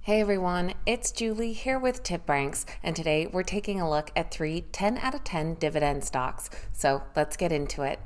Hey everyone, it's Julie here with TipRanks, and today we're taking a look at 3 10 out of 10 dividend stocks. So let's get into it.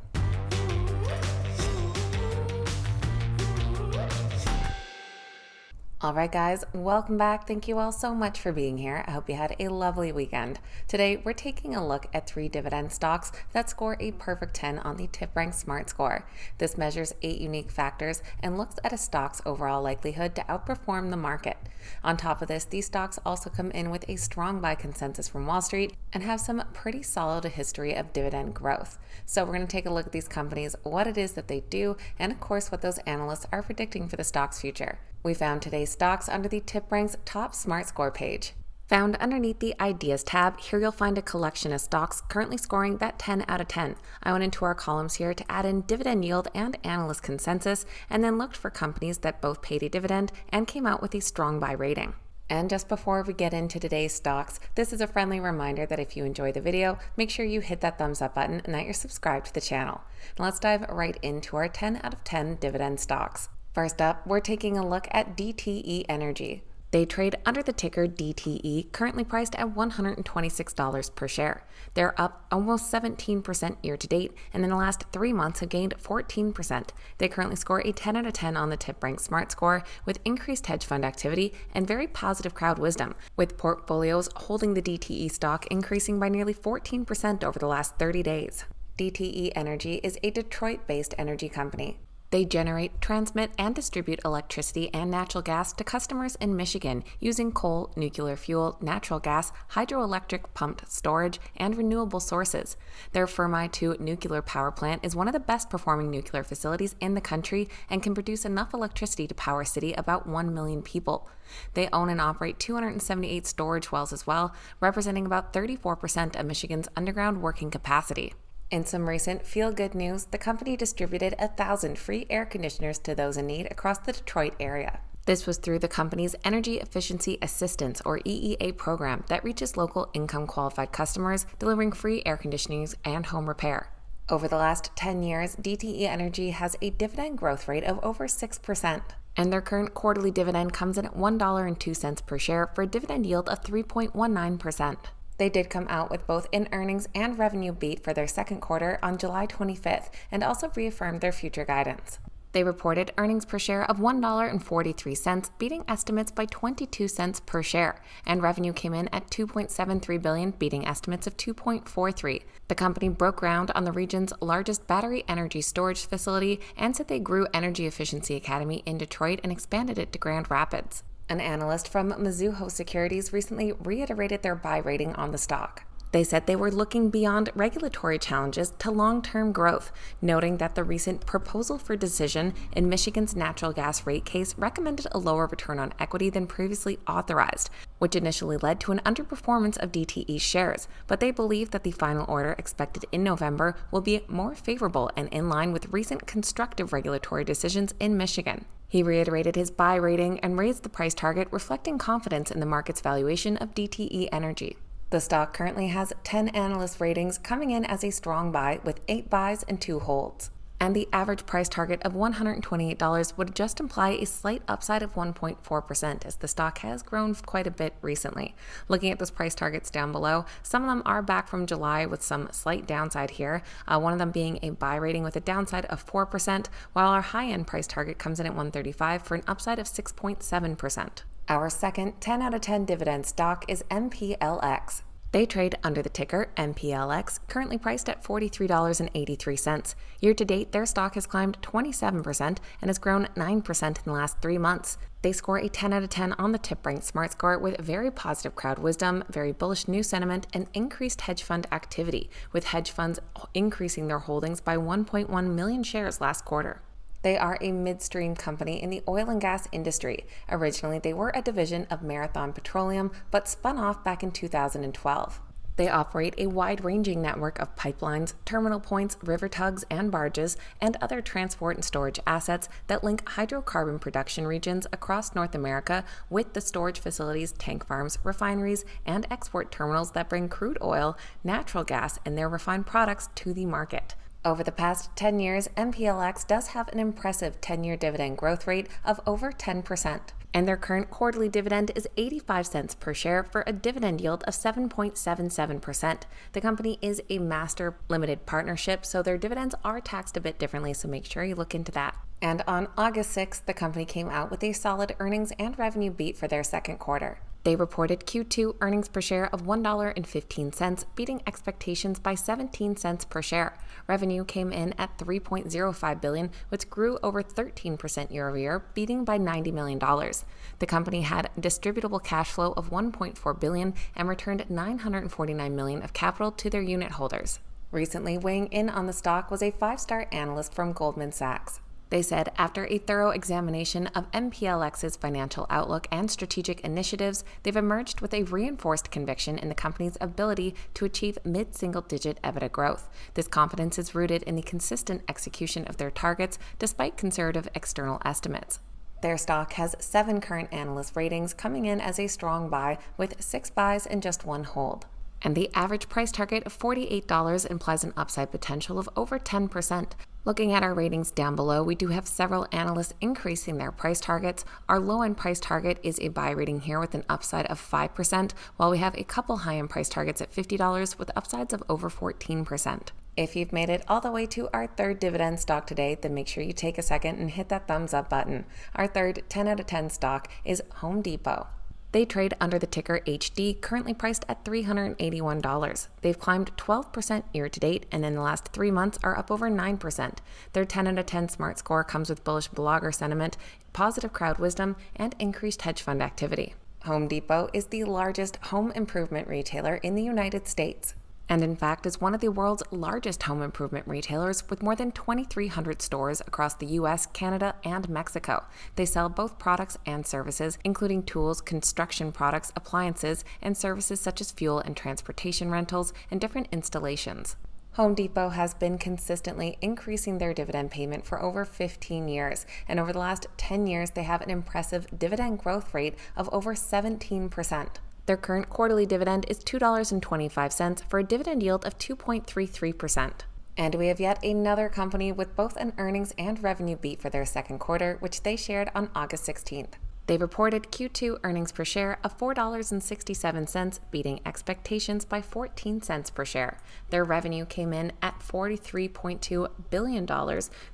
Alright guys, welcome back. Thank you all so much for being here. I hope you had a lovely weekend. Today we're taking a look at 3 dividend stocks that score a perfect 10 on the TipRanks Smart Score. This measures 8 unique factors and looks at a stock's overall likelihood to outperform the market. On top of this, these stocks also come in with a strong buy consensus from Wall Street and have some pretty solid history of dividend growth. So we're going to take a look at these companies, what it is that they do, and of course what those analysts are predicting for the stock's future. We found today's stocks under the TipRanks Top Smart Score page. Found underneath the Ideas tab, here you'll find a collection of stocks currently scoring that 10 out of 10. I went into our columns here to add in dividend yield and analyst consensus, and then looked for companies that both paid a dividend and came out with a strong buy rating. And just before we get into today's stocks, this is a friendly reminder that if you enjoy the video, make sure you hit that thumbs up button and that you're subscribed to the channel. Now let's dive right into our 10 out of 10 dividend stocks. First up, we're taking a look at DTE Energy. They trade under the ticker DTE, currently priced at $126 per share. They're up almost 17% year to date, and in the last 3 months have gained 14%. They currently score a 10 out of 10 on the TipRanks Smart Score, with increased hedge fund activity and very positive crowd wisdom, with portfolios holding the DTE stock increasing by nearly 14% over the last 30 days. DTE Energy is a Detroit-based energy company. They generate, transmit, and distribute electricity and natural gas to customers in Michigan using coal, nuclear fuel, natural gas, hydroelectric pumped storage, and renewable sources. Their Fermi 2 nuclear power plant is one of the best performing nuclear facilities in the country and can produce enough electricity to power a city about 1 million people. They own and operate 278 storage wells as well, representing about 34% of Michigan's underground working capacity. In some recent feel-good news, the company distributed 1,000 free air conditioners to those in need across the Detroit area. This was through the company's Energy Efficiency Assistance, or EEA program, that reaches local income-qualified customers, delivering free air conditioning and home repair. Over the last 10 years, DTE Energy has a dividend growth rate of over 6%, and their current quarterly dividend comes in at $1.02 per share for a dividend yield of 3.19%. They did come out with both an earnings and revenue beat for their second quarter on July 25th and also reaffirmed their future guidance. They reported earnings per share of $1.43, beating estimates by 22 cents per share, and revenue came in at $2.73 billion, beating estimates of $2.43. The company broke ground on the region's largest battery energy storage facility and said they grew Energy Efficiency Academy in Detroit and expanded it to Grand Rapids. An analyst from Mizuho Securities recently reiterated their buy rating on the stock. They said they were looking beyond regulatory challenges to long-term growth, noting that the recent proposal for decision in Michigan's natural gas rate case recommended a lower return on equity than previously authorized, which initially led to an underperformance of DTE shares, but they believe that the final order expected in November will be more favorable and in line with recent constructive regulatory decisions in Michigan. He reiterated his buy rating and raised the price target, reflecting confidence in the market's valuation of DTE Energy. The stock currently has 10 analyst ratings, coming in as a strong buy with 8 buys and 2 holds. And the average price target of $128 would just imply a slight upside of 1.4%, as the stock has grown quite a bit recently. Looking at those price targets down below, some of them are back from July with some slight downside here, one of them being a buy rating with a downside of 4%, while our high-end price target comes in at $135 for an upside of 6.7%. Our second 10 out of 10 dividend stock is MPLX. They trade under the ticker MPLX, currently priced at $43.83. Year to date, their stock has climbed 27% and has grown 9% in the last 3 months. They score a 10 out of 10 on the TipRanks Smart Score with very positive crowd wisdom, very bullish news sentiment, and increased hedge fund activity, with hedge funds increasing their holdings by 1.1 million shares last quarter. They are a midstream company in the oil and gas industry. Originally, they were a division of Marathon Petroleum, but spun off back in 2012. They operate a wide-ranging network of pipelines, terminal points, river tugs and barges, and other transport and storage assets that link hydrocarbon production regions across North America with the storage facilities, tank farms, refineries, and export terminals that bring crude oil, natural gas, and their refined products to the market. Over the past 10 years, MPLX does have an impressive 10-year dividend growth rate of over 10%. And their current quarterly dividend is 85 cents per share for a dividend yield of 7.77%. The company is a master limited partnership, so their dividends are taxed a bit differently, so make sure you look into that. And on August 6th, the company came out with a solid earnings and revenue beat for their second quarter. They reported Q2 earnings per share of $1.15, beating expectations by 17 cents per share. Revenue came in at $3.05 billion, which grew over 13% year over year, beating by $90 million. The company had distributable cash flow of $1.4 billion and returned $949 million of capital to their unit holders. Recently weighing in on the stock was a 5-star analyst from Goldman Sachs. They said, after a thorough examination of MPLX's financial outlook and strategic initiatives, they've emerged with a reinforced conviction in the company's ability to achieve mid-single-digit EBITDA growth. This confidence is rooted in the consistent execution of their targets despite conservative external estimates. Their stock has 7 current analyst ratings, coming in as a strong buy with 6 buys and just 1 hold. And the average price target of $48 implies an upside potential of over 10%. Looking at our ratings down below, we do have several analysts increasing their price targets. Our low-end price target is a buy rating here with an upside of 5%, while we have a couple high-end price targets at $50 with upsides of over 14%. If you've made it all the way to our third dividend stock today, then make sure you take a second and hit that thumbs up button. Our third 10 out of 10 stock is Home Depot. They trade under the ticker HD, currently priced at $381. They've climbed 12% year to date, and in the last 3 months are up over 9%. Their 10 out of 10 smart score comes with bullish blogger sentiment, positive crowd wisdom, and increased hedge fund activity. Home Depot is the largest home improvement retailer in the United States, and in fact is one of the world's largest home improvement retailers with more than 2,300 stores across the US, Canada, and Mexico. They sell both products and services, including tools, construction products, appliances, and services such as fuel and transportation rentals and different installations. Home Depot has been consistently increasing their dividend payment for over 15 years, and over the last 10 years they have an impressive dividend growth rate of over 17%. Their current quarterly dividend is $2.25 for a dividend yield of 2.33%. And we have yet another company with both an earnings and revenue beat for their second quarter, which they shared on August 16th. They reported Q2 earnings per share of $4.67, beating expectations by 14 cents per share. Their revenue came in at $43.2 billion,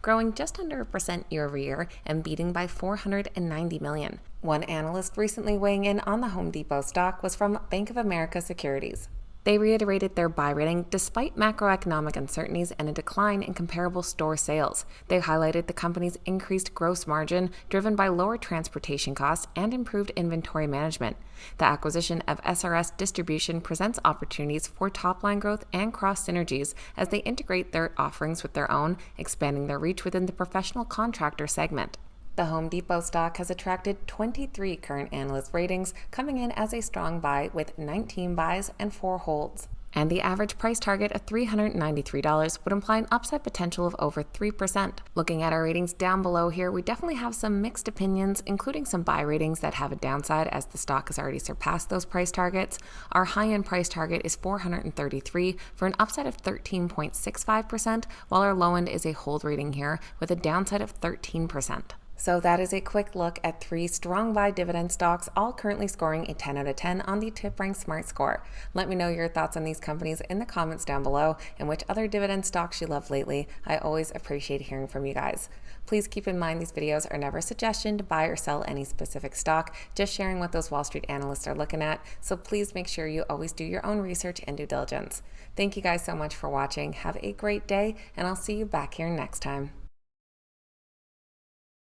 growing just under a percent year over year and beating by $490 million. One analyst recently weighing in on the Home Depot stock was from Bank of America Securities. They reiterated their buy rating despite macroeconomic uncertainties and a decline in comparable store sales. They highlighted the company's increased gross margin driven by lower transportation costs and improved inventory management. The acquisition of SRS Distribution presents opportunities for top-line growth and cross synergies as they integrate their offerings with their own, expanding their reach within the professional contractor segment. The Home Depot stock has attracted 23 current analyst ratings, coming in as a strong buy with 19 buys and 4 holds. And the average price target of $393 would imply an upside potential of over 3%. Looking at our ratings down below here, we definitely have some mixed opinions, including some buy ratings that have a downside as the stock has already surpassed those price targets. Our high-end price target is $433 for an upside of 13.65%, while our low-end is a hold rating here with a downside of 13%. So that is a quick look at 3 strong buy dividend stocks, all currently scoring a 10 out of 10 on the TipRanks Smart Score. Let me know your thoughts on these companies in the comments down below and which other dividend stocks you love lately. I always appreciate hearing from you guys. Please keep in mind these videos are never a suggestion to buy or sell any specific stock, just sharing what those Wall Street analysts are looking at. So please make sure you always do your own research and due diligence. Thank you guys so much for watching. Have a great day, and I'll see you back here next time.